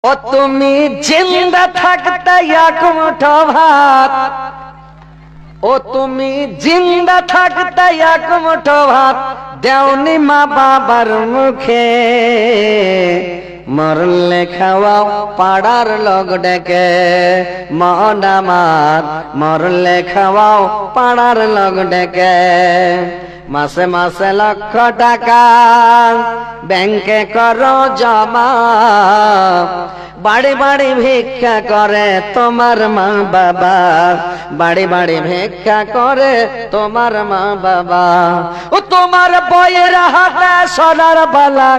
ও তুমি জিন্দা থাকতে এক মুঠো ভাত, ও তুমি জিন্দা থাকতে এক মুঠো ভাত দেওনি মা বাবার মুখে, মরলে খাওয়াও পাড়ার লোক ডেকে, মন আমার মরলে খাওয়াও পাড়ার লোক ডেকে। মাসে মাসে লক্ষ টাকা ব্যাংকে করো জমা, বাড়ি বাড়ি ভিক্ষা করে তোমার মা বাবা, বাড়ি বাড়ি ভিক্ষা করে তোমার মা বাবা। ও তোমার বইয়ের হাতে সোনার বালা,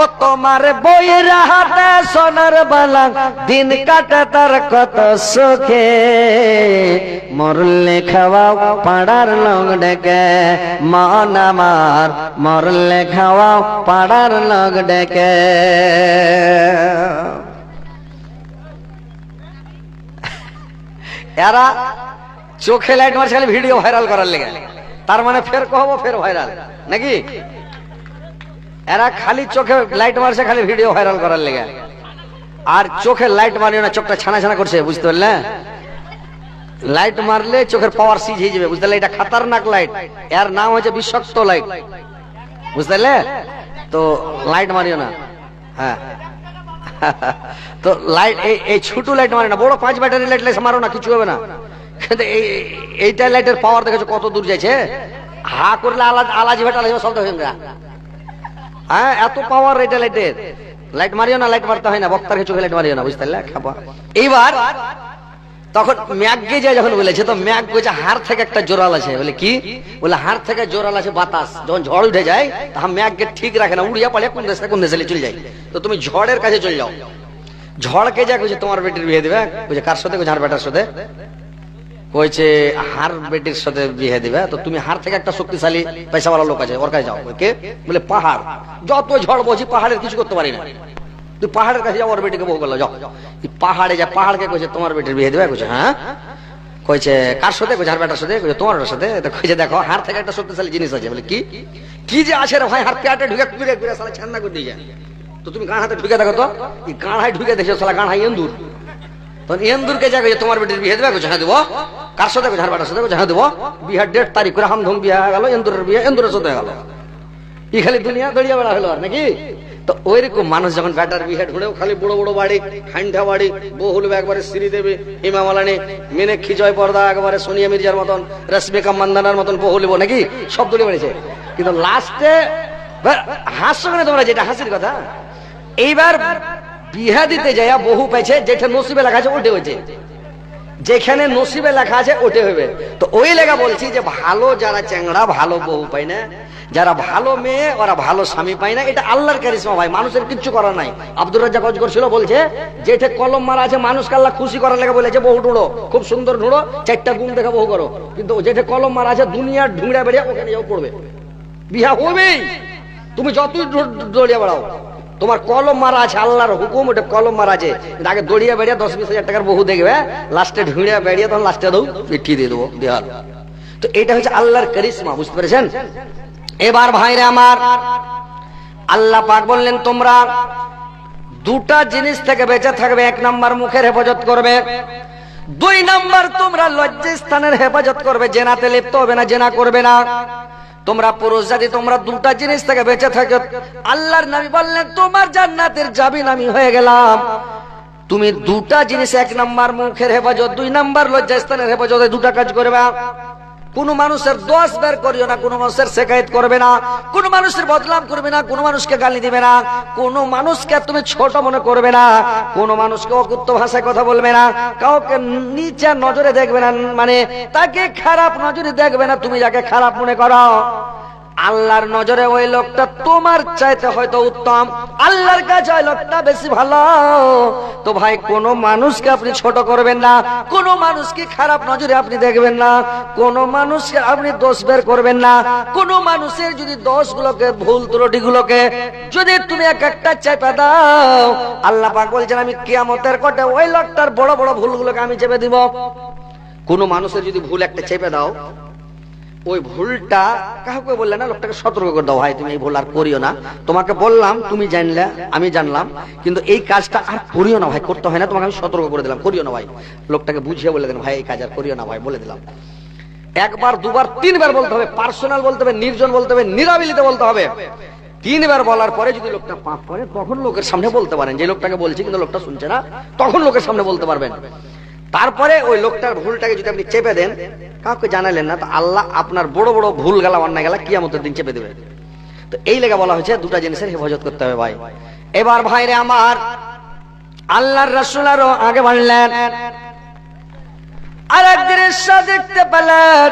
ও তোমার বইয়ের হাতে সোনার বালা, দিন কাটে তার কত সুখে, মরলে খাওয়াও পাড়ার লোক ডেকে, মন আমার মরলে খাওয়াও পাড়ার লোক ডেকে। এরা চোখে লাইট মারছে খালি ভিডিও ভাইরাল করার লেগে, তার মানে ফের কহবো ফের ভাইরাল নাকি? এরা খালি চোখে লাইট মারছে খালি ভিডিও ভাইরাল করার লেগে। আর চোখে লাইট মারিও না, চোখটা ছানা ছানা করছে, বুঝতে পারলে? লাইট মারলে চোখের পাওয়ার সিজ হয়ে যাবে, বুঝতে পারলে? এটা খাতারনাক লাইট, এর নাম হচ্ছে বিষাক্ত লাইট, বুঝতে পারলে? তো লাইট মারিও না। হ্যাঁ তো লাইট এই ছোট লাইট মারে না, বড় 5 ব্যাটারি লাইট মারো না, কিছু হবে না। কিন্তু এইটা লাইটের পাওয়ার দেখেছো কত দূর যাচ্ছে? হা করলে আলাজি ভেটা লাগবে শব্দ হয়ে যায়। হ্যাঁ, এত পাওয়ার এটা লাইটের। লাইট মারিও না, লাইট মারতে হয় না, বক্তার চোখে লাইট মারিও না, বুঝতে পারলে? এইবার তখন ম্যাগকে যায় যখন বলেছে, তো ম্যাগ বলছে হাড় থেকে একটা জোরাল আছে। বলে কি? বলে হাড় থেকে জোরাল আছে বাতাস, যখন ঝড় উঠে যায় তখন ম্যাগকে ঠিক রাখে না, উড়িয়া পালিয়ে কোন দেশে চলে যায়। তো তুমি ঝড়ের কাছে চলে যাও। ঝড়কে যা কইছে তোমার বেটির বিয়ে দিবে, কইছে কার সাথে? কইছে হার বেটার সাথে। কইছে হার বেটির সাথে বিয়ে দিবে, তো তুমি হার থেকে একটা শক্তিশালী পয়সাওয়ালা লোক আছে, ওর কাছে যাও। কে? বলে পাহাড়। যত ঝড় বসি পাহাড়ের কিছু করতে পারি না, তুই পাহাড়ের কাছে যাও, ওর বেটিকে বউ করলো, যাও। পাহাড়ে যা, পাহাড়কে কইছে তোমার বেটির বিয়ে দিবে। কইছে হ্যাঁ। কইছে কার সাথে? কইছে হার বেটার সাথে। কইছে তোমার সাথে। তো কইছে দেখো হার থেকে একটা শক্তিশালী জিনিস আছে। বলে কি? কি যে আছে রে ভাই? হার পেটে ঢুকে ঘুরে ঘুরে সালা ছান্না করে দিয়ে যায়। তো তুমি গাঁ হাতে ঢুকে দেখো তো, এই গাঁড়ায় ঢুকে দেখছো সালা গাঁড়ায় এন্দুর। তখন এন্দুরকে যা কইছে তোমার বেটির বিয়ে দিবে। কইছে হ্যাঁ দেবো। কার সাথে? কইছে হার বেটার সাথে। কইছে হ্যাঁ দেবো। বিহার ডেট তারিখ করে হামধুম বিয়ে হয়ে গেল, এন্দুরের বিয়ে এন্দুরের সাথে হয়ে গেল। ই খালি দুনিয়া দড়িয়া বেড়া হলো আর নাকি? তো ওইরকম মানুষ যখন ব্যাটার বিয়ে ঢুড়েও খালি বড় বড় বাড়ি, হান্ডা বাড়ি, বহুল একবারে শ্রীদেবী, হিমামালানি, মীনাক্ষী জয় পর্দা, একবারে সোনিয়া মির্জার মতন, রশ্মিকা মান্দানার মতন বহুলিব নাকি সব দড়ি বেড়েছে। কিন্তু লাস্টে হাসছো কেন তোমরা? যেটা হাসির কথা, এইবার বিহা দিতে যায় বহু পাইছে, যেটা নসিবে লেখা আছে ওটে হয়েছে, যেখানে নসিবে লেখা আছে ওটে হবে। তো ওই লেখা বলছি যে ভালো যারা চ্যাংড়া ভালো বহু পায় না, যারা ভালো মেয়ে ওরা ভালো স্বামী পায় না, এটা আল্লাহর কারিশমা ভাই, মানুষের কিচ্ছু করার নাই। আব্দুর রাজ্জাক হজ করছিল, বলছে যেটা কলম মারা আছে মানুষকে আল্লাহ খুশি করার লেগে বলেছে বহু ঢুঁড়ো, খুব সুন্দর ঢুঁড়ো, 4টা গুণ দেখে বহু করো। কিন্তু যেটা কলম মারা আছে দুনিয়ার ঢুঁড়া বেরিয়ে ওখানে যাও পড়বে, বিয়া হবেই। তুমি যতই দৌড়িয়ে বেড়াও, তোমার কলম মারা আছে, আল্লাহর হুকুম, ওটা কলম মারা আছে। আগে দৌড়িয়ে বেরিয়ে 10-20 হাজার টাকার বহু দেখবে, লাস্টে ঢুঁড়িয়া বেরিয়ে তখন লাস্টে দৌ পিঠি দিয়ে দেবো দেওয়াল। তো এটা হচ্ছে আল্লাহর কারিশমা, বুঝতে পেরেছেন? এবার ভাইরে আমার, আল্লাহ পাক বললেন তোমরা দুটা জিনিস থেকে বেঁচে থাকবে। 1 নাম্বার মুখের হেফাজত করবে, 2 নাম্বার তোমরা লজ্জাস্থানের হেফাজত করবে, জেনাতে লিপ্ত হবে না, জেনা করবে না। তোমরা পুরুষ জাতি তোমরা দুটা জিনিস থেকে বেঁচে থাকো। আল্লাহর নবী বললেন তোমার জান্নাতের চাবি আমি হয়ে গেলাম। তুমি দুটা জিনিস, 1 নাম্বার মুখের হেফাজত, 2 নাম্বার লজ্জাস্থানের হেফাজত, দুটা কাজ করবে। কোন মানুষের দোষ বের করিও না, কোন মানুষের শিকায়ত করবে না, কোন মানুষের বদনাম করবে না, কোন মানুষকে গালি দিবে না, কোন মানুষকে তুমি ছোট মনে করবে না, কোন মানুষকে অকুত্ত ভাষায় কথা বলবে না, কাউকে নিচে নজরে দেখবে না, মানে তাকে খারাপ নজরে দেখবে না। তুমি যাকে খারাপ মনে করো আল্লাহর নজরে ওই লোকটা তোমার চাইতে হয়তো উত্তম, আল্লাহর কাছে ওই লোকটা বেশি ভালো। তো ভাই কোন মানুষকে আপনি ছোট করবেন না, কোন মানুষকে খারাপ নজরে আপনি দেখবেন না, কোন মানুষকে আপনি দোষ বের করবেন না। কোন মানুষের যদি দোষগুলোকে, ভুল ত্রুটিগুলোকে যদি তুমি এক একটা চেপে দাও, আল্লাহ পাক বলছেন আমি কিয়ামতের কোটে ওই লোকটার বড় বড় ভুলগুলোকে আমি চেপে দিব। কোন মানুষের যদি ভুল একটা চেপে দাও, ওই ভুলটা কাউকে বললে না, লোকটাকে সতর্ক করে দাও, ভাই তুমি এই ভুল আর করিও না, তোমাকে বললাম তুমি জানলে আমি জানলাম, কিন্তু এই কাজটা আর করিও না ভাই, করতে হয় না, তোমাকে আমি সতর্ক করে দিলাম, করিও না ভাই। লোকটাকে বুঝিয়ে বলে দেন ভাই এই কাজ আর করিও না ভাই, বলে দিলাম। একবার দুবার তিনবার বলতে হবে, পার্সোনাল বলতে হবে, নির্জন বলতে হবে, নিরাবিলিতে বলতে হবে। তিনবার বলার পরে যদি লোকটা পাপ করে তখন লোকের সামনে বলতে পারেন, যে লোকটাকে বলছি কিন্তু লোকটা শুনছে না, তখন লোকের সামনে বলতে পারবেন। তারপরে ওই লোকটার ভুলটাকে যদি আপনি চেপে দেন, কাউকে জানালেন না, তো আল্লাহ আপনার বড় বড় ভুল গেলা অন্যায় গেলা কিয়ামতের দিন চেপে দেবে। তো এই লেগে বলা হয়েছে দুটা জিনিসের হেফাজত করতে হবে ভাই। এবার ভাইরে আমার, আল্লাহর রাসূল আরো আগে বললেন, আর এক দৃশ্য দেখতে পেলেন,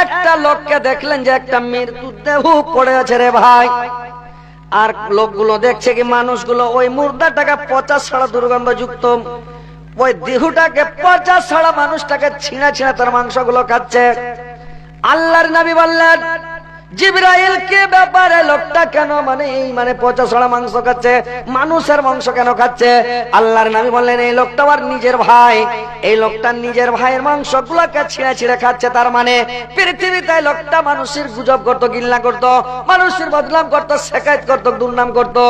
একটা লোককে দেখলেন যে একটা মৃত্যুর দেহ পড়ে আছে রে ভাই। আর লোকগুলো দেখছে কি, মানুষগুলো ওই মুর্দাটাকে পচা ছাড়া দুর্গন্ধযুক্ত ওই দেহটাকে পচা ছাড়া মানুষটাকে ছিঁড়া ছিঁড়া তার মাংসগুলো খাচ্ছে। আল্লাহর নবী বললেন, জিবরাইল কে ব্যাপারে, লোকটা কেন মানে পচা ছড়া মাংস খাচ্ছে, মানুষের মাংস কেন খাচ্ছে? আল্লাহর নবী বললেন, এই লোকটা আমার নিজের ভাই, এই লোকটা নিজের ভাইয়ের মাংস গুলাকে ছিঁড়ে ছিঁড়ে খাচ্ছে। তার মানে পৃথিবীতে লোকটা মানুষের গুজব করতো, গিল্লা করতো, মানুষের বদনাম করতো, শেকায়ত করতো, দুর্নাম করতো।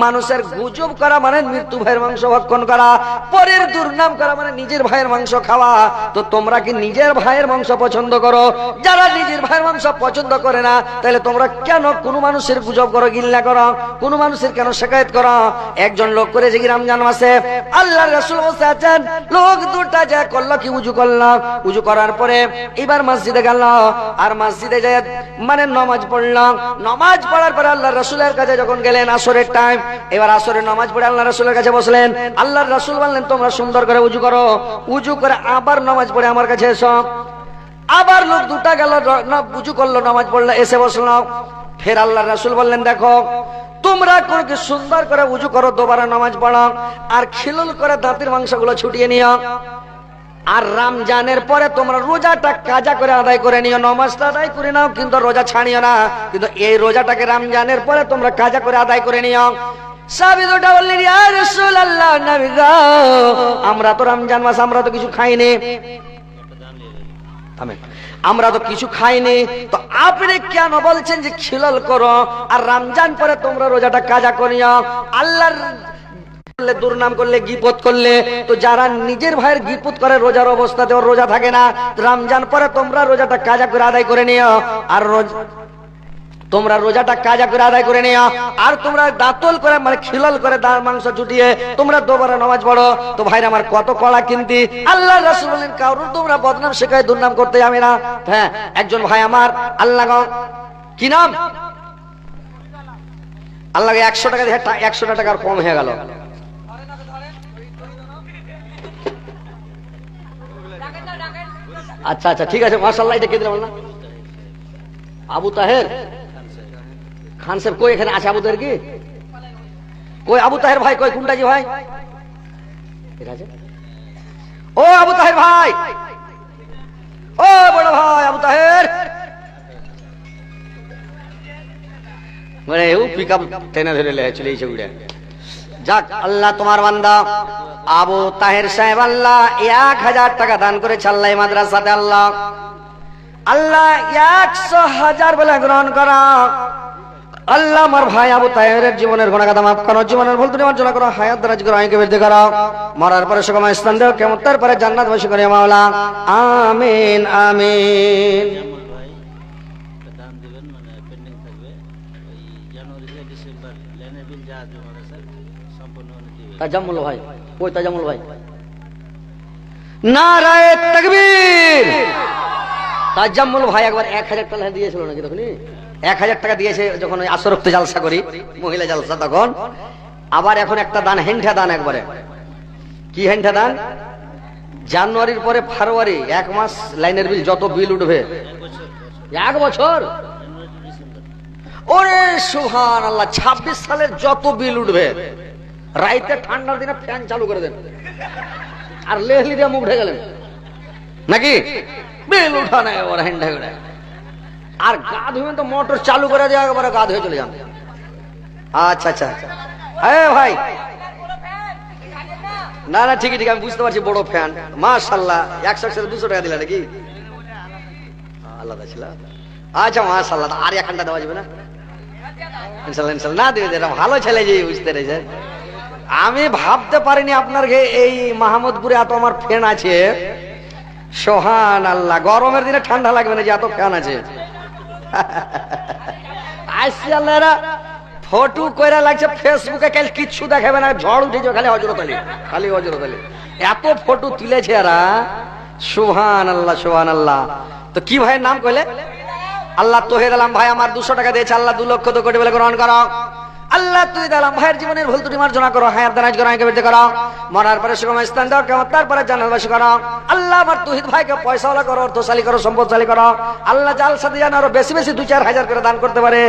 মানুষের গুজব করা মানে মৃত্যু ভাইয়ের মাংস ভক্ষণ করা, পরের দুর্নাম করা মানে নিজের ভাইয়ের মাংস খাওয়া। তো তোমরা কি নিজের ভাইয়ের মাংস পছন্দ করো? যারা নিজের ভাইয়ের মাংস পছন্দ করে না, তাহলে তোমরা কেন কোন মানুষের গুজব করো, গিল্লা করো, কোন মানুষের কেন শিকায়ত করো? একজন লোক করেছে কি রমজান মাসে, আল্লাহর রাসূল বসে আছেন, লোক দুটা যা করলো কি, উজু করলো, উজু করার পরে এবার মসজিদে গেল, আর মসজিদে যায় মানে নামাজ পড়লো। নামাজ পড়ার পরে আল্লাহর রাসূলের কাছে যখন গেলেন আসরের টাইম, এবার আসরের নামাজ পড়ে আল্লাহর রাসূলের কাছে বসলেন। আল্লাহর রাসূল বললেন, তোমরা সুন্দর করে উজু করো, উজু করে আবার নামাজ পড়ে আমার কাছে এসো। আবার লোক দুটা গেল, উজু করলো, নামাজ পড়লো, এসে বসলো। ফের আল্লাহর রাসূল বললেন, দেখো তোমরা কি সুন্দর করে উজু করো, দুবারা নামাজ পড়ো, আর খিলুল করে দাঁতের মাংসগুলো ছুটিয়ে নিও, আর রমজানের পরে তোমরা রোজাটা কাজা করে আদায় করে নিও, নামাজটা আদায় করে নাও, কিন্তু রোজা ছাড়িও না, কিন্তু এই রোজাটাকে রমজানের পরে তোমরা কাজা করে আদায় করে নিও। সাহাবীরা বললেন, ইয়া রাসূলুল্লাহ, নবী গো, আমরা তো রমজান মাস আমরা তো কিছু খাইনি, আমরা তো কিছু খাইনি, তো আপনি কেন বলছেন যে খিলাল করো আর রমজান পরে তোমরা রোজাটা কাজা করিও? আল্লাহর দুর্নাম করলে, গীপত করলে, তো যারা নিজের ভাইয়ের গীপত করে রোজার অবস্থাতে ওর রোজা থাকে না, রমজান পরে তোমরা রোজাটা কাজা করে আদায় করে নিও, আর তোমরা রোজাটা কাজা করে আদায় করে নিও, আর তোমরা দাঁতল করে মানে খিলাল করে দাঁড় মাংস ছুটিয়ে তোমরা দুবারা নামাজ পড়ো। তো ভাইরা আমার কত কড়া কিন্তু আল্লাহর রাসূল বলেন, কারণ তোমরা বদনাম শেখায় দুর্নাম করতে যাবে না। হ্যাঁ, একজন ভাই আমার, আল্লাহ কি নাম, আল্লাহকে 100 টাকা দিয়ে 100 টাকার কম হয়ে গেল। আচ্ছা আচ্ছা ঠিক আছে, মাশাআল্লাহ। এটা কে দিল না? আবু তাহের খান সাহেব কই এখানে আছে? আবু তাহের কি কই? আবু তাহের ভাই কই? কোনটা জি ভাই? ও আবু তাহের ভাই, ও বড় ভাই আবু তাহের, মানে ও পিকআপ টেনে ধরে চলে এসে উড়ে। যাক, আল্লাহ তোমার বান্দা আবু তাহের সাহেব আল্লাহ 1000 টাকা দান করেছে আল্লাহ মাদ্রাসাতে। আল্লাহ আল্লাহ 100,000 বলে গ্রহণ করা। আল্লাহ আমার ভাই আবু তাহেরের জীবনের গুনাহ মাফ করো, জীবনের ভুল ত্রুটি মার্জনা করো, হায়াত দারাজ করো, আইকে বৃদ্ধি করো, মরার পরে সুখময় স্থান দাও, কিয়ামতের পরে জান্নাত বাসী করে মাওলা, আমিন আমিন। তাজাম্মুল ভাই কই? তাজাম্মুল ভাই, নারায়ে তাকবীর। তাজাম্মুল ভাই একবার 1000 টাকা দিয়েছিল নাকি? তখনই 1000 টাকা দিয়েছে যখন ওই আসরক্ত জালসা করি, মহিলা জালসা, তখন আবার এখন একটা দান, হেন্ঠা দান একবারে। কি হেন্ঠা দান? জানুয়ারির পরে ফেব্রুয়ারি 1 মাস লাইনের বিল যত বিল উঠবে 1 বছর, ওরে সুবহানাল্লাহ, 26 সালের যত বিল উঠবে, রাইতে ঠান্ডার দিনে ফ্যান চালু করে দেন আর লেহলি দিয়ে মুখ ঢেকে গেলেন নাকি? বিল উঠানো এবার হেন্ঠা করে। আর গা ধুবেন তো মোটর চালু করে দেওয়া, একবারে গা ধুয়ে চলে যান। আচ্ছা আচ্ছা, হ্যাঁ ভাই, না না ঠিকই ঠিক, আমি বুঝতে পারছি, বড় ফ্যান, মাশাআল্লাহ। 100 200 টাকা দিলা নাকি? আলাদা ছিল। আচ্ছা মাশাআল্লাহ, আর এখানটা দেওয়া যাবে না? ইনশাআল্লাহ ইনশাআল্লাহ না দিবে, এটা ভালো ছেলে যে বুঝতে পেরেছেন। আমি ভাবতে পারিনি আপনার এই মাহমুদপুরে এত আমার ফ্যান আছে। সোহান আল্লাহ, গরমের দিনে ঠান্ডা লাগবে না যে এত ফ্যান আছে। আসছি আল্লাহ, এরা ফটো কইরা লাগছে ফেসবুকে, কাল কিচ্ছু দেখাবে না, ঝড় উঠেছে খালি হযরত আলী, খালি হযরত আলী, এত ফটো তুলেছে এরা। সুবহানাল্লাহ সুবহানাল্লাহ। তো কি ভাইয়ের নাম কইলে? আল্লাহ তোহিদ আলম ভাই আমার 200 টাকা দিয়েছে, আল্লাহ 2 লক্ষ তো কোটি বলে গ্রহণ করো। আল্লাহ তুই দালাম ভাইয়ের জীবনের ভুল ত্রুটি মার্জনা করো, হায়াত দারাজ করো, আগে করো, মরার পরে সুগম স্থান দাও, কেমন তারপরে জান্নাতবাসী করো। আল্লাহ আমার তৌহিদ ভাইকে পয়সাওয়ালা করো, অর্থশালী করো, সম্পদশালী করো। আল্লাহ জাল সাথে যেন আরো বেশি বেশি 2-4 হাজার করে দান করতে পারে।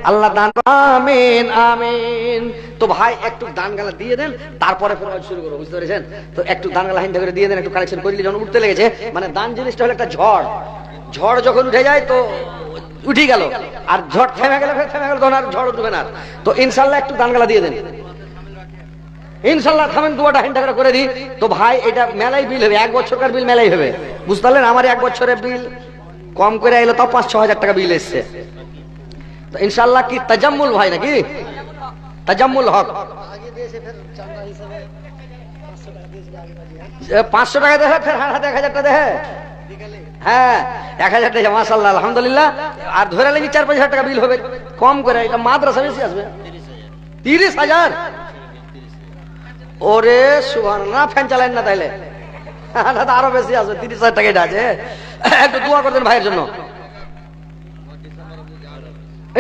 আল্লাহ দান, আমিন আমিন। তো ভাই একটু দান গালা দিয়ে দেন, তারপরে ফের শুরু করো, বুঝতে পেরেছেন? তো একটু দান গালা হিন্দা করে দিয়ে দেন, একটু কালেকশন করে দিলে যখন উঠতে লেগেছে, মানে দান জিনিসটা হলো একটা ঝড়, ঝড় যখন উঠে যায় তো উঠি গেল, আর ঝড় থেমে গেল, থেমে গেল তখন আর ঝড় উঠবে না। তো ইনশাল্লাহ একটু দান গালা দিয়ে দেন, ইনশাল্লাহ থামেন, দুয়াটা হিন্দা করে দিই। তো ভাই এটা মেলাই বিল হবে, 1 বছরকার বিল মেলাই হবে, বুঝতে পারলেন? আমার 1 বছরের বিল কম করে এলো তাও 5-6 হাজার টাকা বিল এসছে। তো ইনশাল্লাহ কি তাজাম্মুল ভাই নাকি তাজাম্মুল হক 500 টাকা দেখে, ফের হাতে 1000 টাকা দেখে, হ্যাঁ 1000 টাকা, মাশাআল্লাহ আলহামদুলিল্লাহ। আর ধরে লাগি 4-5 হাজার টাকা বিল হবে কম করে। এটা মাদ্রাসা বেশি আসবে 30,000। ওরে সুবহানাল্লাহ, ফ্যান চালান না তাইলে আরো বেশি আসবে, 30,000 টাকা এটা আছে। একটু দোয়া করবেন ভাইয়ের জন্য,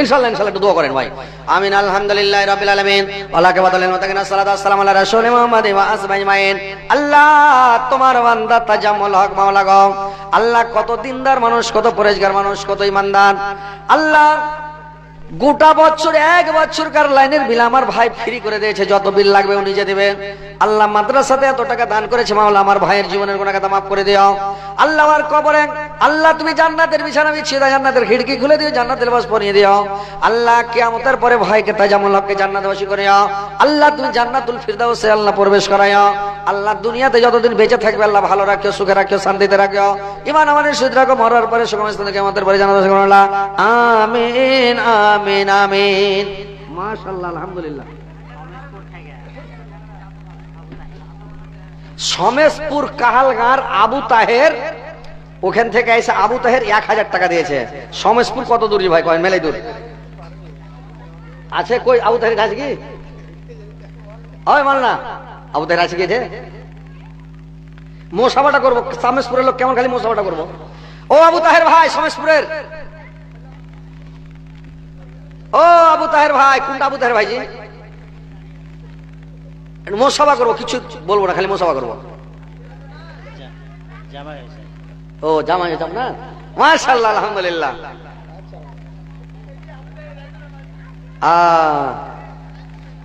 ইনশাআল্লাহ ইনশাআল্লাহ একটু দোয়া করেন ভাই। আমিন। আলহামদুলিল্লাহি রাব্বিল আলামিন, ওয়ালাকা ওয়াতালিন ওয়াতাকিনা সালাতু ওয়াসসালামু আলা রাসূলি মুহাম্মাদ ওয়া আসহাবিহি আজমাইন। আল্লাহ তোমার বান্দা তাজাম্মুল হক মাওলা গো, আল্লাহ কত দিনদার মানুষ, কত পরেশগার মানুষ, কত ঈমানদার। আল্লাহ গোটা বছর 1 বছরকার লাইনের বিল আমার ভাই ফ্রি করে দিয়েছে, যত বিল লাগবে ও নিজে দিবে। আল্লাহ মাদ্রাসাতে এত টাকা দান করেছে, মাওলা আমার ভাইয়ের জীবনের গুনাহ কথা মাফ করে দিও। আল্লাহ আমার কবরে আল্লাহ তুমি জান্নাতের বিছানা বিছিয়ে দাও, জান্নাতের খিড়কি খুলে দিও, জান্নাতের বাস পরিয়ে দিও। আল্লাহ কিয়ামতের পরে ভাইকে তাজামুল হককে জান্নাতবাসী করিও। আল্লাহ তুমি জান্নাতুল ফিরদাউসে আল্লাহ প্রবেশ করাইও। আল্লাহ দুনিয়াতে যতদিন বেঁচে থাকবে আল্লাহ ভালো রাখিও, সুখে রাখিও, শান্তিতে রাখিও, ঈমান আমানের সুদ রাখো, মরার পরে সুগম স্থানে কিয়ামতের পরে জান্নাতবাসী করো আল্লাহ। আমিন আমিন আমিন। মাশাআল্লাহ আলহামদুলিল্লাহ। সমেশপুর কাহালগাঁর আবু তাহের, ওখান থেকে এসে আবু তাহের 1000 টাকা দিয়েছে। সমেশপুর কত দূর ভাই? কয় মেলাই দূর আছে? কই আবু তাহের কাছে কি হয় মাল না? আবু তাহের আছে কি? মোসাবাটা করবো, সমেশপুরের লোক কেমন খালি মোসাবাটা করবো। ও আবু তাহের ভাই সমেশপুরের, ও আবু তাহের ভাই, কোনটা আবু তাহের ভাইজি? মোসাবা করবো, কিছু বলবো না, খালি মোসাবা করবো। ও জামাই হইতাম না, মাশাআল্লাহ আলহামদুলিল্লাহ।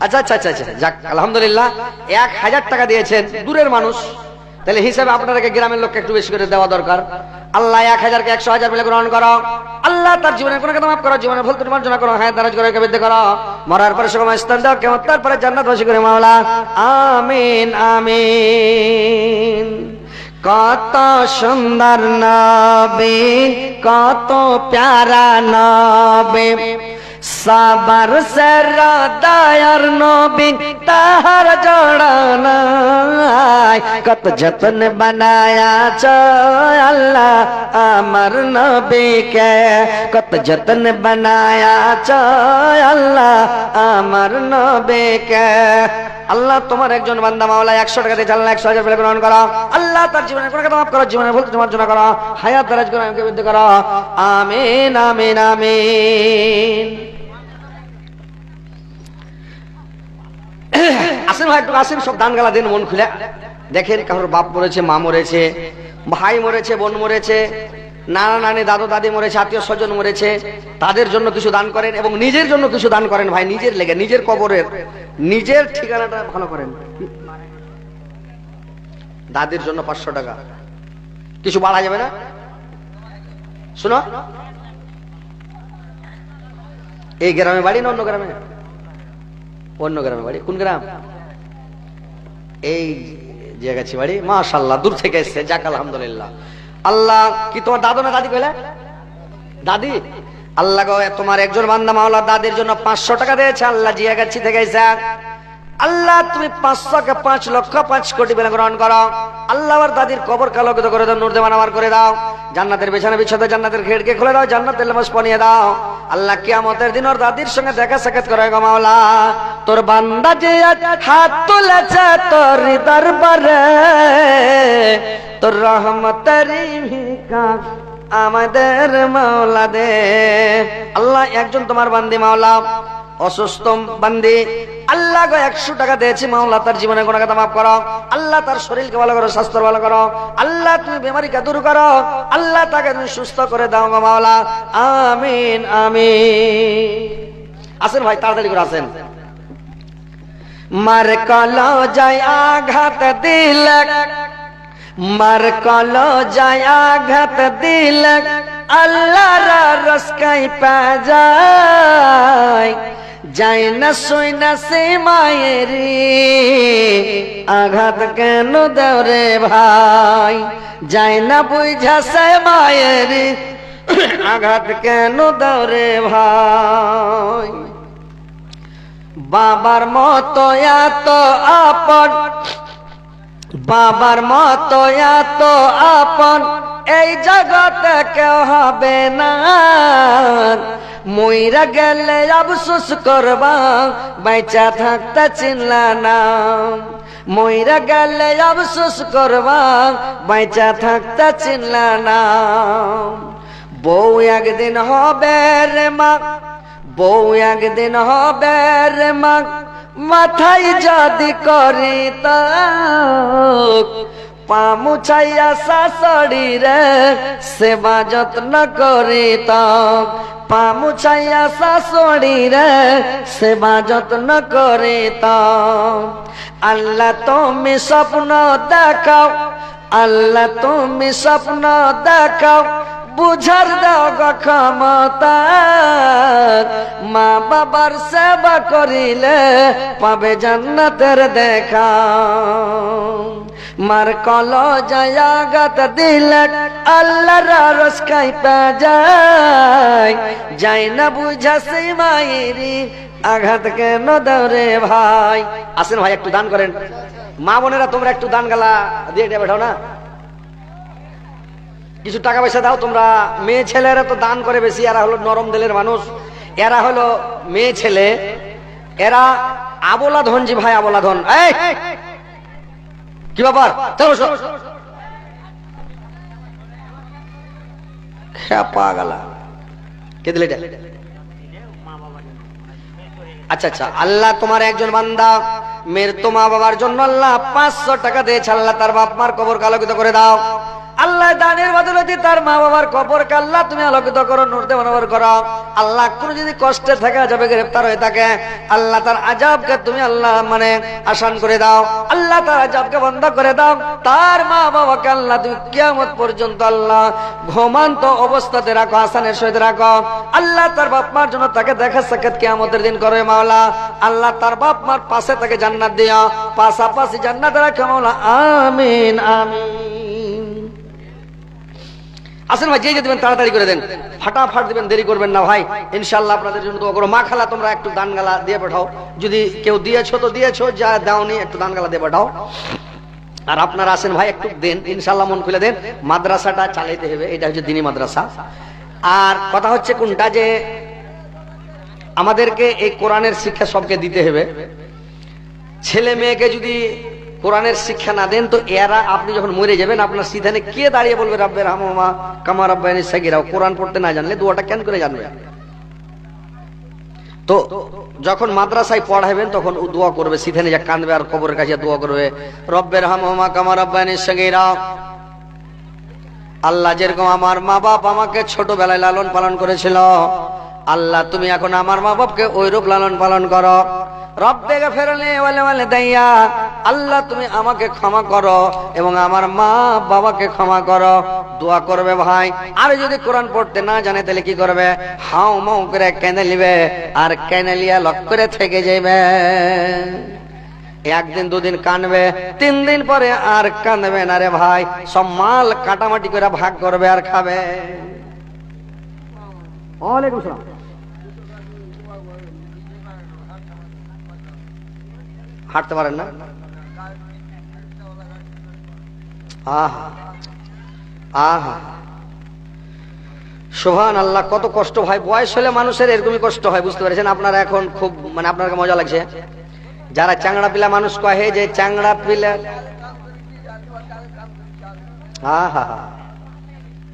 আচ্ছা আচ্ছা আচ্ছা আচ্ছা, যাক আলহামদুলিল্লাহ। 1000 টাকা দিয়েছেন, দূরের মানুষ, তাহলে হিসাবে আপনাদেরকে গ্রামের লোককে একটু বেশি করে দেওয়া দরকার। আল্লাহ 1000-কে 100,000 মিলে গ্রহণ করো। আল্লাহ তার জীবনের কোনো কথা মাফ করো, জীবনের ভুল ত্রুটি মার্জনা করো, হায়াত দারাজ করো, কবিতে করো, মরার পরে সুগম স্থান দাও, কিয়ামত তারপরে জান্নাতবাসী করে মাওলা। আমিন আমিন। কত সুন্দর নবী, কত প্যারা নবী, সাবার সেরা দয়ার নবী, তাহার জোড়া নাই। কত যতন বানায়াছ আল্লাহ আমার নবীকে, কত যতন বানায়াছ আল্লাহ আমার নবীকে। আল্লাহ তোমার একজন বান্দা মাওলা 100 টাকা দিয়ে আল্লাহ 100,000 বলে গ্রহণ করো। আল্লাহ তার জীবনের কোনো কথা মাফ করো, জীবনের ভুল ত্রুটি মার্জনা করো, হায়াত দারাজ করো, কবিতে করো। আমিন আমিন আমিন। আসেন ভাই একটু আসেন, সব দান গালা দেন মন খুলে। দেখেন কারোর বাপ মরেছে, মা মরেছে, ভাই মরেছে, বোন মরেছে, নানা নানি দাদু দাদি মরেছে, আত্মীয় স্বজন মরেছে, তাদের জন্য কিছু দান করেন এবং নিজের জন্য কিছু দান করেন ভাই, নিজের লেগে, নিজের কবরের নিজের ঠিকানাটা ভালো করেন। দাদির জন্য 500 টাকা, কিছু বাড়া যাবে না? শুনো, এই গ্রামে বাড়ি না অন্য গ্রামে? অন্য গ্রামে বাড়ি। কোন গ্রাম? এই জায়গাছি বাড়ি। মাশাআল্লাহ, দূর থেকে এসেছে, যাক আলহামদুলিল্লাহ। আল্লাহ কি তোমার দাদু না দাদি কইলে? দাদি আল্লাহ গো তোমার একজন বান্দা মাওলা দাদির জন্য 500 টাকা দিয়েছে, আল্লাহ জিয়া গাছি থেকে গেছে। আল্লাহ তুমি 500 কে 5 লক্ষ 5 কোটি বেলা গ্রহণ করো। আল্লাহ আর দাদির কবর কালোকিত করে দাও, নূর দিয়ে মানামার করে দাও, জান্নাতের বিছানা বিছিয়ে দাও, জান্নাতের খিড়কি খুলে দাও, জান্নাতের লেবাস পরিয়ে দাও। আল্লাহ কিয়ামতের দিন ওর দাদির সঙ্গে দেখা সাক্ষাৎ করে গো মাওলা। তোর বান্দা যে হাত তুলেছে তোর দরবারে, তোর রহমতের ভিক্ষা আমাদের মাওলা দে। আল্লাহ একজন তোমার বান্দি মাওলা অসুস্থ বান্দি, আল্লাহ গো 100 টাকা দিয়েছি মাওলা, তার জীবনে গুনাহ মাফ করো। আল্লাহ তার শরীরকে ভালো করো, স্বাস্থ্য ভালো করো। আল্লাহ তুমি বেমারিকে দূর করো। আল্লাহ তাকে তুমি সুস্থ করে দাও গো মাওলা। আমিন আমিন। আসেন ভাই তাড়াতাড়ি করে আসেন। মার কলো যায় আঘাত দিলে, মার কলো যায় আঘাত দিলে, আল্লাহর রসকাই পা যায়, যাই না সই না সে মায়েরি আঘাত কেন দাও রে ভাই, যাই না বুঝা সে মায়েরি আঘাত কেন দাও রে ভাই। বাবার মতো এত আপন, বাবার মতো এত আপন এই জগতে কেউ হবে না, মইরা গেলে আফসোস করবা বাইচা থাকতে চিনলা না, মইরা গেলে আফসোস করবা বাইচা থাকতে চিনলা না। বউ একদিন হবে রে মা, বউ একদিন হবে রে মা, মাথায় যদি করি তা পামুছাইয়া শাশুড়ি রে সেবা যত্ন করি তা, পামুছাইয়া শাশুড়ি রে সেবা যত্ন করি তা। আল্লাহ তুমি স্বপ্ন দেখাও, আল্লাহ তুমি স্বপ্ন দেখাও, বুঝার দাও গো ক্ষমতা, মা বাবার সেবা করিলে পাবে জান্নাতের দেখা। মার কলো যায় আঘাত দিলে আল্লাহর রসকাই পা যায়, যাই না বুঝা সেই মায়েরি আঘাত কেন দাও রে ভাই। আসেন ভাই একটু দান করেন। মা বোনেরা তোমরা একটু দান গালা দিয়ে বেঠাও না, কিছু টাকা পয়সা দাও তোমরা। মেয়ে ছেলেরা তো দান করে বেশি, এরা হলো নরম দিলের মানুষ, এরা হলো মেয়ে ছেলে, এরা আবলা ধন। জি ভাই আবলা ধন। এই কি ব্যাপার, চলো খেপা গালা কে দিলে এটা? আচ্ছা আচ্ছা, আল্লাহ তোমার একজন বান্দা মেয়ের তো মা বাবার জন্য আল্লাহ 500 টাকা দিয়েছে, আল্লাহ তার বাপ মার কবর আলোকিত করে দাও। আল্লাহ দানের বদলতে তার মা বাবার কবরকে আল্লাহ তুমি আলোকিত করো, নূর দিয়ে মানবর করো। আল্লাহ কোন যদি কষ্টে থাকা যাবে, গ্রেফতার হয়ে থাকে, আল্লাহ তার আযাবকে তুমি আল্লাহ মানে আসান করে দাও। আল্লাহ তার আযাবকে বন্ধ করে দাও। তার মা বাবাকে আল্লাহ তুমি কিয়ামত পর্যন্ত আল্লাহ ঘুমান্ত অবস্থাতে রাখো, আসানের সহিত রাখো। আল্লাহ তার বাপ মার জন্য তাকে দেখা সাক্ষাৎ কিয়ামতের দিন করে মাওলা। আল্লাহ তার বাপ মার পাশে তাকে জান্নাত দিও, পাশাপাশি জান্নাতে রাখো মাওলা। আমিন আমিন। আসেন ভাই, যে দিবেন তাড়াতাড়ি করে দেন, ফাটাফাট দিবেন, দেরি করবেন না ভাই। ইনশাআল্লাহ আপনাদের জন্য দোয়া করো। মা খালা তোমরা একটু দান গালা দিয়ে পাঠাও, যদি কেউ দিয়েছো তো দিয়েছো, যা দাওনি একটু দান গালা দিয়ে পাঠাও। আর আপনারা আসেন ভাই একটু দেন, ইনশাআল্লাহ মন খুলে দেন। মাদ্রাসাটা চালাইতে হবে, এটা হচ্ছে দ্বীনি মাদ্রাসা। আর কথা হচ্ছে কোনটা, যে আমাদেরকে এই কোরআনের শিক্ষা সবকে দিতে হবে। ছেলে মেয়েকে যদি কোরআনের শিক্ষা না দেন তো এরা, আপনি যখন মরে যাবেন আপনার সিধানে কে দাঁড়িয়ে বলবে রাব্বির হামহুমা কামা রাব্বায়ানি সাগীরা? কোরআন পড়তে না জানলে দোয়াটা কেন করে জানবে? তো যখন মাদ্রাসায় পড়াবেন তখন দোয়া করবে, সিধানে যা কাঁদবে আর কবরের কাছে দোয়া করবে, রব্বির হামহুমা কামা রাব্বায়ানি সাগীরা। আল্লাহ যেরকম আমার মা বাপ আমাকে ছোটবেলায় লালন পালন করেছিল, আল্লাহ তুমি এখন আমার মা বাপকে ওইরূপ লালন পালন করো। রব্বে গফিরলি ওয়ালিওয়ালিদাইয়া, আল্লাহ তুমি আমাকে ক্ষমা করো এবং আমার মা বাবাকে ক্ষমা করো। দোয়া করবে ভাই। আর যদি কোরআন পড়তে না জানে তাহলে কি করবে? হাউ মাউ করে কেঁদে নিবে, আর কেঁদে লিয়া লক করে থেকে যাবে। একদিন দুদিন কানবে, 3 দিন পরে আর কাঁদবে না রে ভাই। সব মাল কাটামাটি করে ভাগ করবে আর খাবে। ওয়ালাইকুম সালাম। হাঁটতে পারেন না? আহা আহা, সুবহান আল্লাহ, কত কষ্ট হয়। বয়স হলে মানুষের এরকমই কষ্ট হয়, বুঝতে পেরেছেন আপনারা? এখন খুব মানে আপনার মজা লাগছে যারা চাংড়া পিলা মানুষ কহে যে চাংড়া পিলা, হ্যাঁ হ্যাঁ হ্যাঁ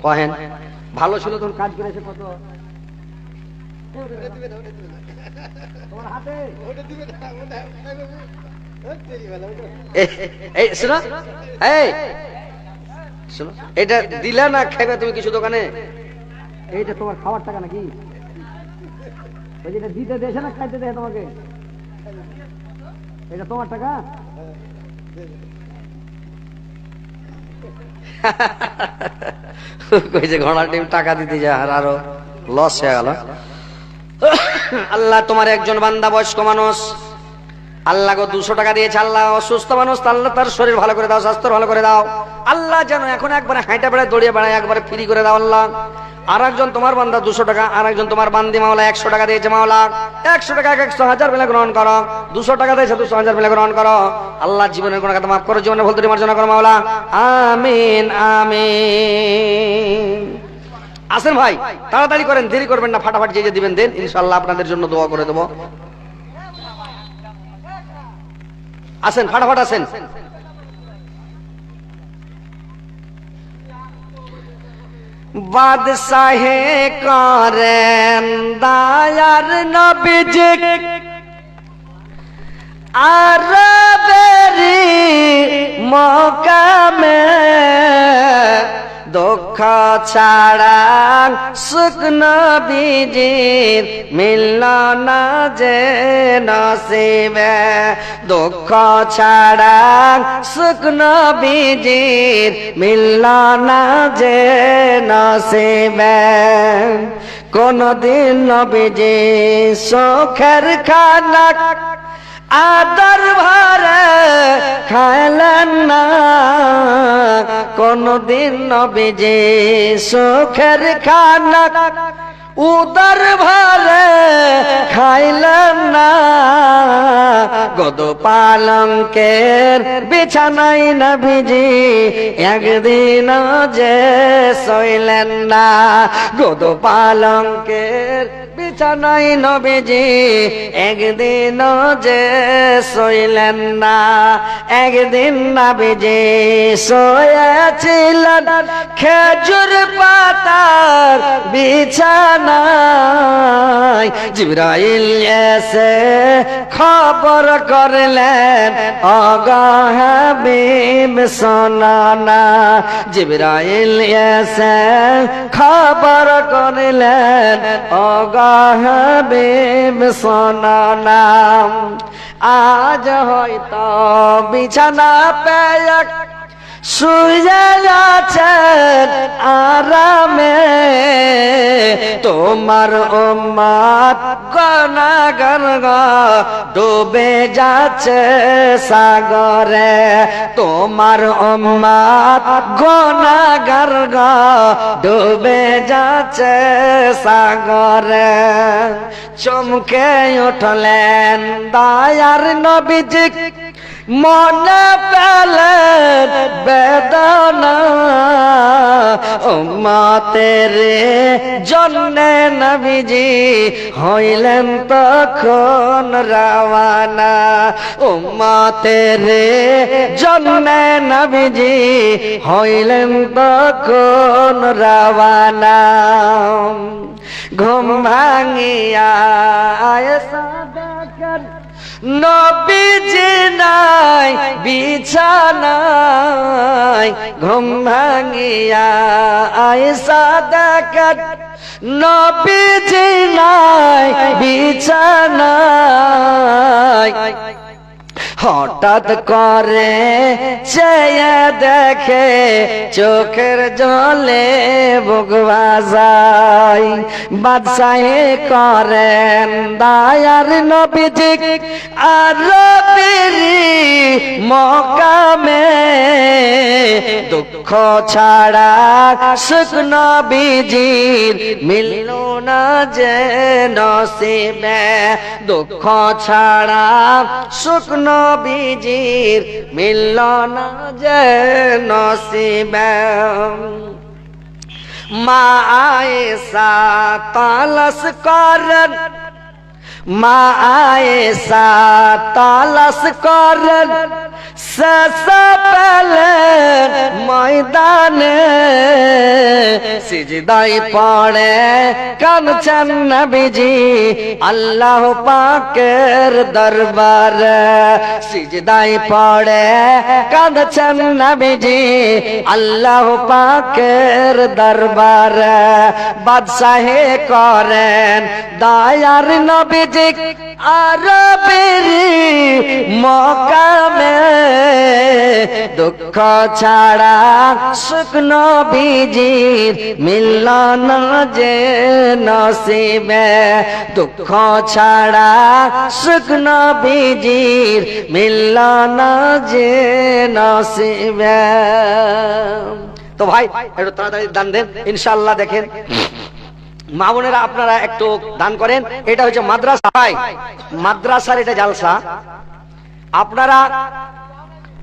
কহেন ভালো ছিল তখন কাজ করেছে কত তোমার হাতে। এই শোনো, এই শোনো, এটা দিলা না খাইবে তুমি কিছু দোকানে? এইটা তোমার খাওয়ার টাকা নাকি? ওই যেটা দিতে দেশে না খাইতে দেয় তোমাকে, এটা তোমার টাকা? কইছে ঘোড়া টিম টাকা দিতে যায় আর আরো লস হয়ে গেল। আল্লাহ তোমার একজন বান্দা বয়স্ক মানুষ, আল্লাহ গো 200 টাকা দিয়েছে। আল্লাহ অসুস্থ মানুষ, আল্লাহ তার শরীর ভালো করে দাও, স্বাস্থ্য ভালো করে দাও। আল্লাহ যেন এখন একবারে হাঁটা বেড়ায় দৌড়িয়ে বেড়ায় একবারে ফ্রি করে দাও আল্লাহ। আর একজন তোমার বান্দা 200 টাকা, আর একজন তোমার বান্দি মাওলা 100 টাকা দিয়েছে মাওলা। 100 টাকা 100,000 মিলে গ্রহণ করো, 200 টাকা দিয়েছে 200,000 মিলে গ্রহণ করো। আল্লাহ জীবনের গুনাহ খাতা মাফ করো, জীবনে ভুল ত্রুটি মার্জনা করো মাওলা, আমিন আমিন। আসেন ভাই, তাড়াতাড়ি করেন, দেরি করবেন না, ফাটাফাটি যে দিবেন দেন, ইনশাআল্লাহ আপনাদের জন্য দোয়া করে দেব। আসেন ফাটাফাট আসেন। বাদশাহে করেন দায়ার নবীজি আরবেরি মকামে, দুঃখ ছাড়া সুখ নবীজির মিলল না যে নসিবে, দুঃখ ছাড়া সুখ নবীজির মিলল না যে নসিবে। কোনদিন নবীজি সুখের খানা আদর ভরে খাইলেন না, কোনদিন নবীজি সুখের খানা উদর ভরে খাইলেন না। গদ পালঙ্কের বিছানায় নবীজি একদিন যে শোইলেন না, গদ পালঙ্কের বিছানায় নবীজি একদিন যে শোইলেন না। একদিন নবীজি শোয়েছিলেন খেজুর পাতার বিছানায়, জিবরাইল এসে খবর করলেন ওগো হাবিব শোনো না, জিবরাইল এসে খবর করলেন ওগো হাবিব শোনো না। আজ হয়তো বিছানা পেয়ে শুয়ে আছেন আরামে, তোমার উম্মত গুনাহগার ডুবে যাচ্ছে সাগরে, তোমার উম্মত গুনাহগার ডুবে যাচ্ছে সাগরে। চমকে উঠলেন দয়ার নবীজি, মনে পেলেন বেদনা, উম্মতের জন্যে নবীজি হইলেন তখন রওয়ানা, উম্মতের জন্যে নবীজি হইলেন তখন রওয়ানা। ঘুম ভাঙিয়া আয়েশা দেখেন নবীজি নাই বিছানায়, ঘুম ভাঙিয়া আয়েশা দেখেন নবীজি নাই বিছানায়। হঠাৎ করে চেয়ে দেখে চোখের জলে বুক বাজায় বাদশাহে করেন দায়ার নবীজি আরবের মকামে দুঃখ ছাড়া সুখ নবীজির মিলল না যে নসিবে দুঃখ ছাড়া সুখ নবীজির মিলল না যে নসিবে মা আয়েশা তালাশ করেন মা আয়েশা তালাশ করেন শেষ পেলেন ময়দানে সিজদায় পড়ে কাঁদছেন নবীজি আল্লাহ পাকের দরবারে সিজদায় পড়ে কাঁদছেন নবীজি আল্লাহ পাকের দরবারে বাদশাহে করেন দায়ার নবীজি আরবের মকামে দুঃখ ছাড়া সুখ নবীজির মিলল না যে নসিবে দুঃখ ছাড়া সুখ নবীজির মিলল না যে নসিবে। তো ভাই একটু তাড়াতাড়ি দান দেন ইনশাআল্লাহ। দেখেন মা বোনেরা আপনারা একটু দান করেন। এটা হচ্ছে মাদ্রাসায় মাদ্রাসার এটা জালসা। আপনারা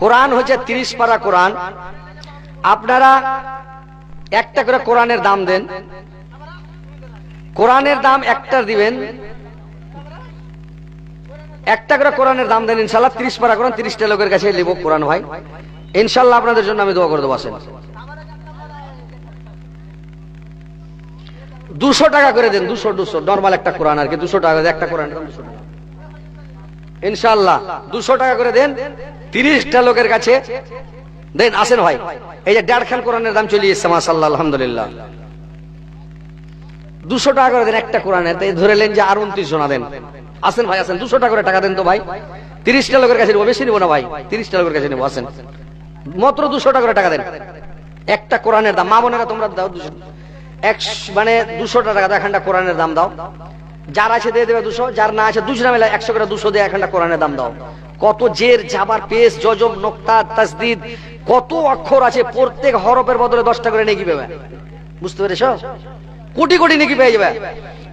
কোরআন হচ্ছে 30 পারা কোরআন। আপনারা একটা করে কোরআনের দাম দেন। কোরআনের দাম একটা দিবেন, একটা করে কোরআনের দাম দেন ইনশাআল্লাহ। 30 পারা কোরআন 30টা লোকের কাছে নেব কোরআন ভাই ইনশাআল্লাহ। আপনাদের জন্য আমি দোয়া করে দেবো। আসেন 200 টাকা করে দেন। 200 নরমাল একটা কোরআন আর কি 200 টাকা একটা কোরআন 200 টাকা ইনশাআল্লাহ। 200 টাকা করে দেন 30টা লোকের কাছে দেন। আসেন ভাই এই যে 1.5 খান কোরআনের দাম চলে এসেছে মাশাআল্লাহ আলহামদুলিল্লাহ। 200 টাকা করে দেন একটা কোরআনের। তাই ধরে নেন যে আর 29 জনা দেন। আসেন ভাই আসেন 200 টাকা করে টাকা দেন তো ভাই। 30টা লোকের কাছে নেব, বেশি নেব না ভাই, 30টা লোকের কাছে নেব। আসেন মাত্র 200 টাকা করে টাকা দেন একটা কোরআনের দাম। মা বোনেরা তোমরা দাও 200 মানে 200 টাকা দাও একটা কোরআনের দাম দাও। যার আছে দিয়ে দেবে 200, যার না আছে দুজনা মিলে 100 করে 200 দিয়ে একটা কোরআনের দাম দাও। কত জের জাবার পেশ জজম নোক্তা তাসদিদ কত অক্ষর আছে, প্রত্যেক হরফের বদলে 10টা করে নেকি পাবে। বুঝতে পেরেছো? কোটি কোটি নেকি পেয়ে যাবে।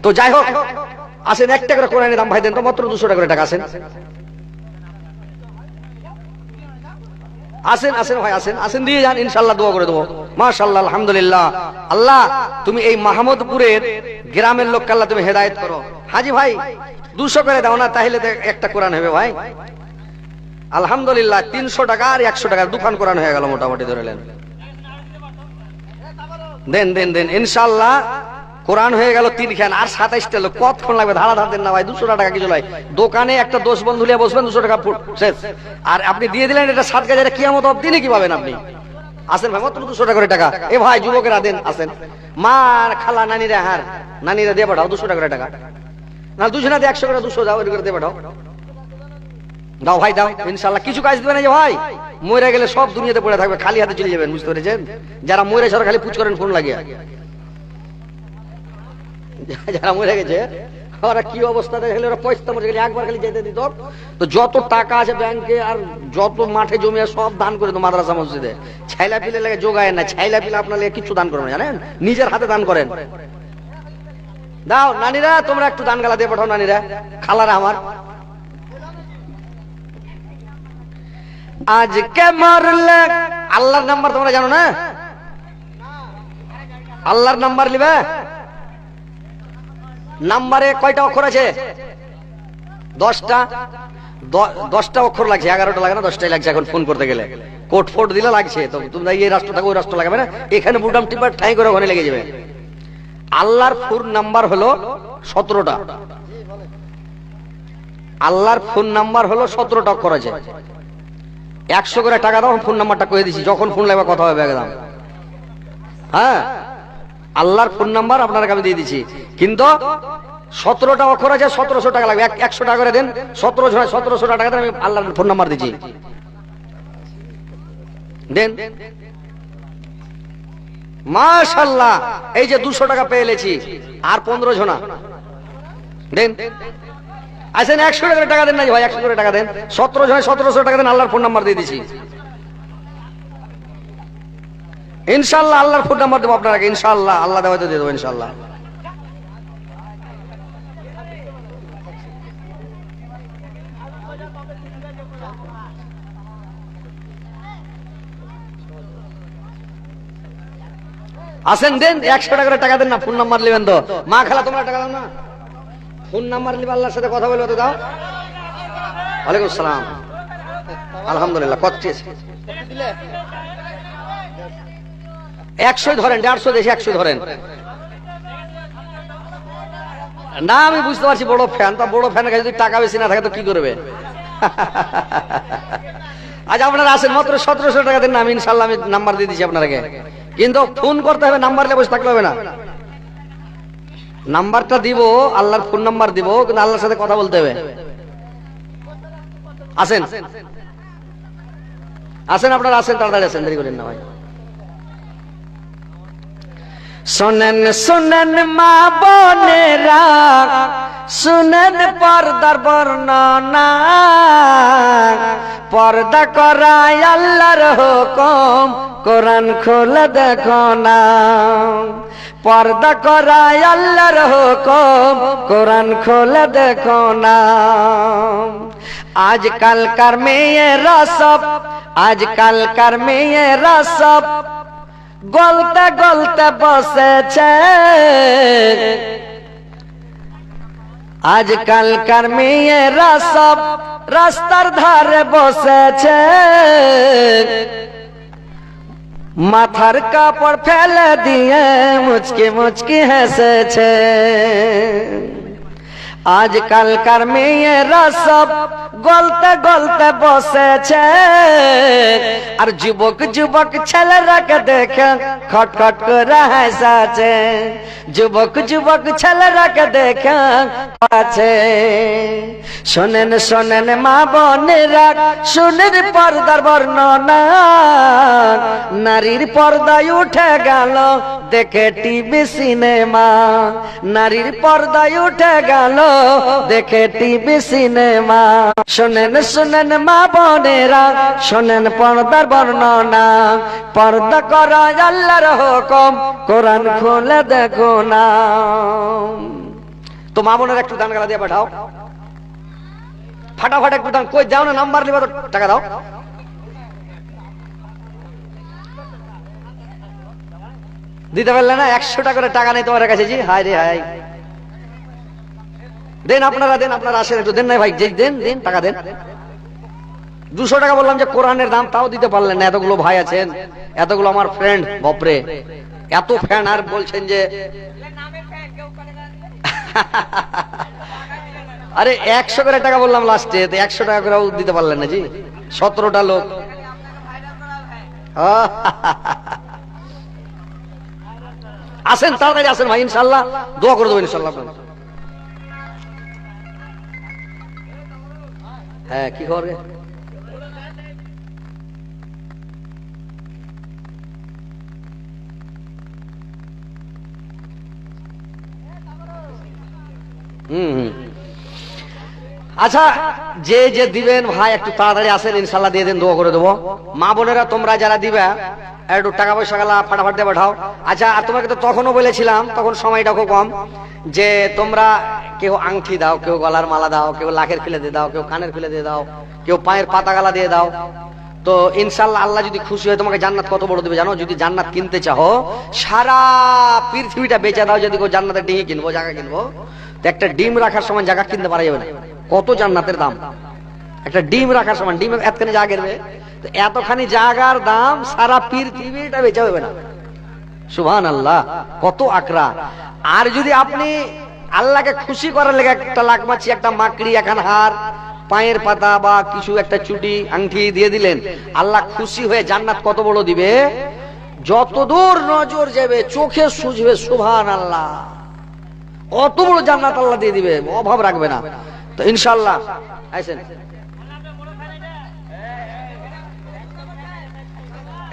তো যাই হোক আসেন একটা করে কোরআনের দাম ভাই দেন তো মাত্র 200 টাকা করে টাকা। আসেন আসেন আসেন ভাই আসেন আসেন দিয়ে যান ইনশাআল্লাহ দোয়া করে দেবো মাশাআল্লাহ আলহামদুলিল্লাহ। আল্লাহ তুমি এই মাহমুদপুরের গ্রামের লোককে আল্লাহ তুমি হেদায়েত করো। হাজি ভাই 200 করে দাও না, তাহলে একটা কোরআন হবে ভাই আলহামদুলিল্লাহ। 300 টাকা আর 100 টাকা দুখান কোরআন হয়ে গেল মোটামুটি ধরে নেন। দেন দেন দেন ইনশাআল্লাহ কোরআন হয়ে গেল 3 খান আর 27টা লোক। কতক্ষণ লাগবে? ধারা ধার দেন না ভাই। 200 টাকা কিছু নয়। দোকানে একটা 10 বন্ধু লিয়ে বসবেন 200 টাকা শেষ। আর আপনি দিয়ে দিলেন এটা 7 গাজের কিয়ামত অবধি নাকি পাবেন আপনি। আসেন ভাই মাত্র 200 টাকা করে টাকা। এ ভাই যুবকেরা দেন আসেন। মা খালা নানিরা হার নানিরা দিয়ে পাঠাও 200 টাকা করে টাকা। না দুজনা দিয়ে 100 করে 200 দাও এর করে দিয়ে পাঠাও। দাও ভাই দাও ইনশাআল্লাহ। কিছু কাজ দিবেন না যে ভাই মরে গেলে সব দুনিয়াতে পড়ে থাকবে, খালি হাতে চলে যাবেন। বুঝতে পেরেছেন? যারা মরে সারা খালি পুচ করেন ফোন লাগিয়ে, যারা মরে গেছে ওরা কি অবস্থা দেখলে ওরা পয়সা মরে গেলে একবার খালি যেতে দিত। তো যত টাকা আছে ব্যাংকে আর যত মাঠে জমি সব দান করে তো মাদ্রাসা মসজিদে। ছাইলা পিলে লাগে যোগায় না, ছাইলা পিলে আপনার লাগে কিছু দান করবেন জানেন, নিজের হাতে দান করেন। দাও নানিরা তোমরা একটু দান গালা দিয়ে পাঠাও নানিরা খালারা আমার। আজকে মরলে আল্লাহর নাম্বার তোমরা জানো না? আল্লাহর নাম্বার লিবে। নাম্বারে কয়টা অক্ষর আছে? 10টা। 10টা অক্ষর লাগছে, 11টা লাগে না, 10টাই লাগছে এখন ফোন করতে গেলে। কোড ফোড দিলে লাগছে। তো তোমরা এই রাষ্ট্র থাকো ওই রাষ্ট্র লাগাবে না, এখানে বুটাম টিপার ঠাই করে ওখানে লেগে যাবে। আল্লাহর ফোন নাম্বার হলো 17টা। আল্লাহর ফোন নাম্বার হলো 17টা অক্ষর আছে। 100 করে টাকা দাও, ফোন নাম্বারটা কয়ে দিছি, যখন ফোন লাগবে কথা হবে একদম। হ্যাঁ আল্লাহর ফোন নাম্বার আপনারা আমি দিয়ে দিচ্ছি, কিন্তু 17টা অক্ষর আছে, 1700 টাকা লাগবে। 100 টাকা করে দেন, 17 জন 1700 টাকা দেন, আমি আল্লাহর ফোন নাম্বার দিচ্ছি, দেন। মাশাআল্লাহ, এই যে 200 টাকা পেয়ে এলেছি, আর 15 জনা দেন। আসেন 100 টাকা দেন না ভাই, 100 টাকা দেন, 17 জন 1700 টাকা দেন, আল্লাহর ফোন নাম্বার দিয়ে দিচ্ছি। ইনশাআল্লাহ আল্লাহর ফোন নাম্বার দেবো আপনাকে, ইনশাআল্লাহ আল্লাহ দেওয়া দিয়ে দেবো ইনশাআল্লাহ। আসেন দেন, 100 টাকা করে টাকা দেন না, ফোন নাম্বার নেবেন তো। মা খালা তোমরা টাকা দাও না, ফোন নাম্বার নিবে, আল্লাহর সাথে কথা বলবে তো দাও। ওয়ালাইকুম আসসালাম, আলহামদুলিল্লাহ। কত চেয়েছে? 100 ধরেন, 150 দেশে 100 ধরেন না। আমি বুঝতে পারছি বড় ফ্যান, তা বড় ফ্যানের কাছে যদি টাকা বেশি না থাকে তো কি করবে? আজ আপনারা আসেন, মাত্র 1700 টাকা দেন না, আমি ইনশাআল্লাহ আমি নাম্বার দিয়ে দিচ্ছি আপনাকে। কিন্তু ফোন করতে হবে, নাম্বার নিয়ে বসে থাকলে হবে না। নাম্বারটা দিব, আল্লাহর ফোন নাম্বার দিব, কিন্তু আল্লাহর সাথে কথা বলতে হবে। আসেন আসেন আপনারা আসেন, তাড়াতাড়ি আসেন, দেরি করেন না ভাই। শোনেন শোনেন মা বোনেরা, শুনেন পর্দার বর্ণনা, পর্দা করায় আল্লাহর হুকুম, কোরআন খুলে দেখো না। পর্দা করায় আল্লাহর হুকুম, কোরআন খুলে দেখো না। আজকালকার মেয়েরা সব, আজকালকার মেয়েরা সব গলতে গলতে বসেছে। আজকালকার মেয়েরা সব রাস্তার ধারে বসেছে। মাথার কাপড় ফেলে দিয়ে মুচকি মুচকি হেসেছে। আজকালকার মেয়েরা সব গলতে গলতে বসেছে। আর যুবক যুবক ছেলেরাকে দেখে খটখট করে হাসছে। যুবক যুবক ছেলেরাকে দেখে আছে। শোনেন শোনেন মা বোনেরা, শুনেন পর্দার বর্ণনা। নারীর পর্দায় উঠে গেল দেখে টিভি সিনেমা। নারীর পর্দায় উঠে গেল দেখে টিভি সিনেমা। শোনেন শোনেন মা বোনেরা, শোনেন পর্দার বর্ণনা। পর্দা করা আল্লাহর হুকুম, কোরআন খুলে দেখো না। তো মা বোনেরা একটু দান গালা দিয়ে পাঠাও, ফাটাফাট একটু দান। কই যাও না, নাম্বার নিবা তো টাকা দাও। দিতে পারলে না, 100 টাকা করে টাকা নেই তোমার কাছে জি। হায় রে হায়, দেন আপনারা, দেন আপনারা আসেন একটু, দেন না ভাই, দেন দেন টাকা দেন। 200 টাকা বললাম যে কোরআনের দাম, তাও দিতে পারলেন না। এতগুলো ভাই আছেন, এতগুলো আমার ফ্রেন্ড, বাপরে এত ফ্যান, আর বলছেন যে আরে 100 করে টাকা বললাম লাস্টে, তো 100 টাকা করে দিতে পারলেন না জি। 17টা লোক। আসেন তাড়াতাড়ি আসেন ভাই, ইনশাআল্লাহ দোয়া করে দেবো ইনশাআল্লাহ। হ্যাঁ কি খবর? আচ্ছা, যে যে দিবেন ভাই একটু তাড়াতাড়ি আসেন, ইনশাআল্লাহ দিয়ে দেন, দোয়া করে দেবো। মা বোনেরা তোমরা যারা দিবে একটু টাকা পয়সা গেলা ফাটাফাট দিয়ে পাঠাও। আচ্ছা, আর তোমাকে তো তখনও বলেছিলাম, তখন সময়টা খুব কম, যে তোমরা কেউ আংটি দাও, কেউ গলার মালা দাও, কেউ লাখের খুলে দিয়ে দাও, কেউ কানের খুলে দিয়ে দাও, কেউ পায়ের পাতা গালা দিয়ে দাও। তো ইনশাআল্লাহ আল্লাহ যদি খুশি হয় তোমাকে জান্নাত কত বড় দেবে জানো? যদি জান্নাত কিনতে চাও, সারা পৃথিবীটা বেচে দাও, যদি কেউ জান্নাতের ডিঙি কিনবো, জায়গা কিনবো, তো একটা ডিম রাখার সময় জায়গা কিনতে পারা যাবে না। কত জান্নাতের দাম একটা ডিম রাখার সময়, ডিম এতখানি জায়গা কিনবে, তো এতখানি জায়গার দাম সারা পৃথিবীটা বেচা হবে না। সুবহানাল্লাহ, কত আকরা। আর যদি আপনি আল্লাহকে খুশি করার লেগে একটা লাখ মাছি, একটা মাকড়ি, একখান হার, পায়ের পাতা বা কিছু একটা চুটি আংটি দিয়ে দিলেন, আল্লাহ খুশি হয়ে জান্নাত কত বড় দিবে, যতদূর নজর যাবে চোখে সুঝবে। সুবহানাল্লাহ, অত বড় জান্নাত আল্লাহ দিয়ে দিবে, অভাব রাখবে না। তো ইনশাআল্লাহ আইছেন,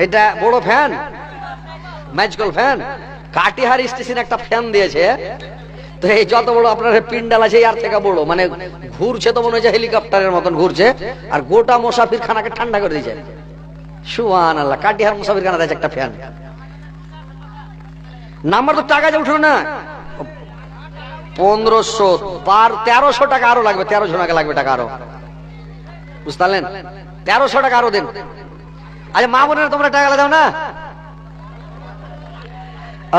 এটা বড় fan, magical fan. Katihar station একটা ফ্যান দিয়েছে, তো এই যত বড় আপনার পিন্ডাল আছে আর থেকে বড়, মানে ঘুরছে তো মনে হচ্ছে হেলিকপ্টারের মতন ঘুরছে, আর গোটা মুসাফির খানাকে ঠান্ডা করে দিয়েছে। সুবহানাল্লাহ, কাটিহার মুসাফির খানা আছে একটা ফ্যান। নাম্বার তো টাকা যে উঠলো না, 1500 পার 1300 টাকা আরো লাগবে, 1300 টাকা লাগবে টাকা আরো, বুঝতে পারলেন? 1300 টাকা আরো দেন। আচ্ছা মা বোনেরা তোমরা টাকা দাও না?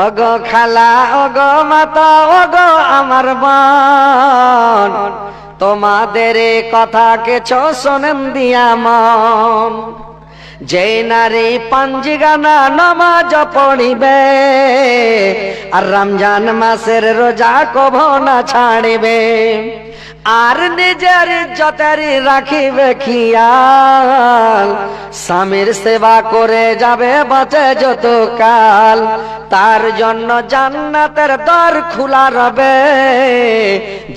ওগো খালা, ওগো মাতা, ওগো আমার বোন, তোমাদের কথা কিছু শোনেন দিয়া মন। যে নারী পাঞ্জি গানা নামাজ পড়িবে, আর রমজান মাসের রোজা কভো না ছাড়িবে, আর নিজের ইজ্জতের রাখিবে খেয়াল, স্বামীর সেবা করে যাবে বাঁচে যত কাল, তার জন্য জান্নাতের দ্বার খোলা রবে,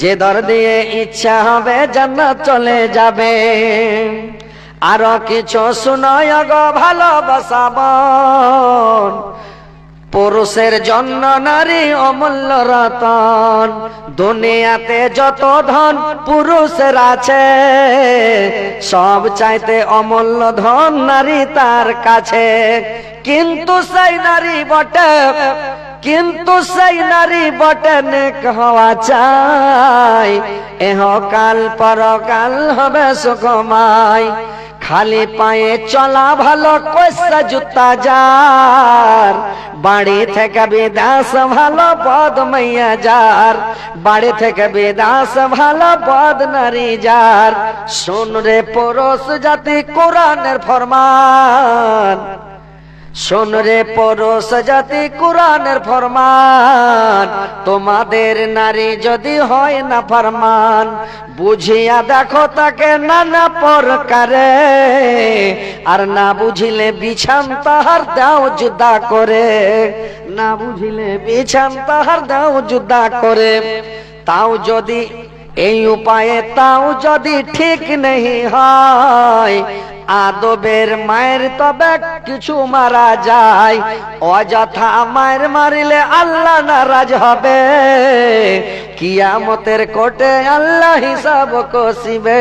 যে দর দিয়ে ইচ্ছা হবে জান্নাত চলে যাবে। আরো কিছু শুনয় গো ভালোবাসা বোন, পুরুষের জন্য নারী অমূল্য রতন, দুনিয়াতে যত ধন পুরুষের আছে, সব চাইতে অমূল্য ধন নারী তার কাছে। কিন্তু সেই নারী বটে, কিন্তু সেই নারী বটে নেক হওয়া চাই, এহকাল পরকাল হবে সুখময়। খালি পায়ে চলা ভালো কইসা জুতা যার, বাড়ি থেকে বিদেশ ভালো পদ মাইয়া যার, বাড়ি থেকে বিদেশ ভালো পদ নারী যার। শোন রে পুরুষ জাতি কোরআনের ফরমান, শোন রে পুরুষ জাতি কোরআনের ফরমান, তোমাদের নারী যদি হয় না ফরমান, বুঝিয়া দেখো তাকে নানা প্রকারে, আর না বুঝিলে বিছান তাহার দাও জুদা করে, না বুঝিলে বিছান তাহার দাও জুদা করে। তাও যদি এই উপায়ে তাও যদি ঠিক নেই হয়, আদবের মায়ের তবে কিছু মারা যায়, অযথা মায়ের মারিলে আল্লাহ নারাজ হবে, কিয়ামতের কোর্টে আল্লাহ হিসাব কষিবে,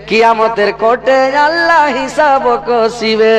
কিয়ামতের কোর্টে আল্লাহ হিসাব কষিবে।